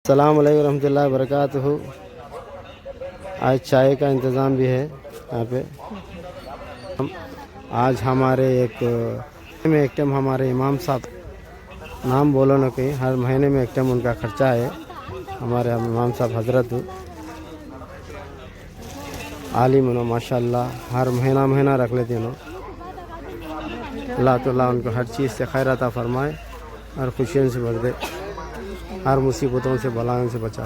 अस्सलाम वालेकुम रहमतुल्लाहि व बरकातुहू। आज चाय का इंतज़ाम भी है यहाँ पे। आज हमारे एक टाइम हमारे इमाम साहब, नाम बोलो ना कहीं, हर महीने में एक टाइम उनका खर्चा है। हमारे इमाम साहब हजरत आलिम माशाल्लाह, हर महीना रख लेते हैं। अल्लाह ताला उनको हर चीज़ से खैर अता फरमाए और खुशियों से भर दे, हर मुसीबतों से बलाओं से बचा।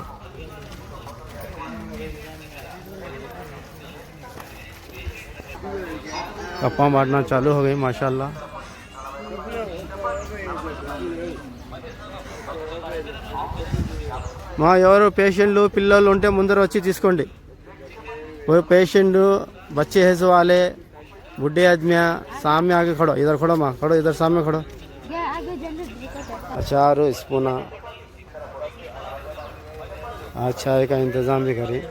कप्पा बांटना चालू हो गई माशाल्लाह। మా ఎవరు పేషెంట్లు పిల్లలు ఉంటే ముందర వచ్చి తీసుకోండి। वो पेशेंट बच्चे है सो वाले बुढ़े आदमी सामने आगे खड़ो, इधर खड़ो माँ, खड़ो इधर सामने खड़ो। अचार स्पूना आज चाय का इंतज़ाम भी करें।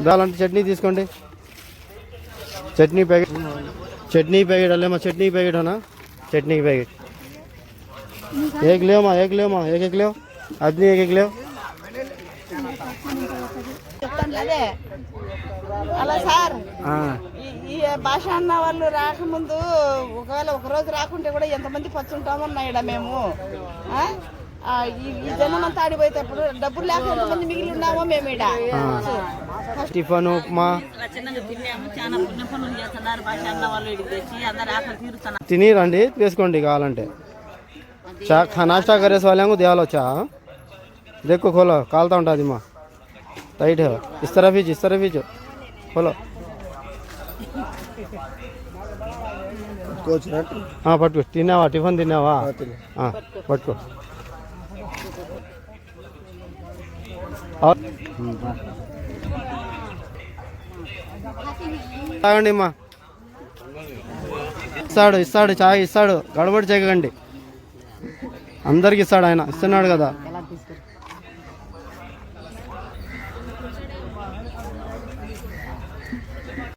दाल चटनी तीसकोंडी, चटनी पैकेट अल्ले माँ, चटनी पैकेट है ना, चटनी पैकेट एक ले माँ, एक ले आदमी एक ले। అలా సార్ ఈ భాష అన్న వాళ్ళు రాకముందు ఒకవేళ ఒక రోజు రాకుంటే కూడా ఎంతమంది పచ్చుంటామన్నాయిడ మేము। ఈ జనం అంతా ఆడిపోయేటప్పుడు డబ్బులు లేక ఎంతమంది మిగిలి ఉన్నామో మేము ఇడ టిఫిన్ ఉప్మా తిని రండి, తీసుకోండి కావాలంటే। नाश्ता करे वाले को दिया लो चाह, देखो खोलो कालता ఉంటుంది माँ, टाइट है, इस तरफ ही खोलो। हाँ पट्टू तिनावा, टिफिन तिनावा, हाँ पट्टू। और తాగండి అమ్మా, ఇస్తాడు చాయ్ ఇస్తాడు, గడబడి చేయకండి, అందరికి ఇస్తాడు, ఆయన ఇస్తున్నాడు కదా।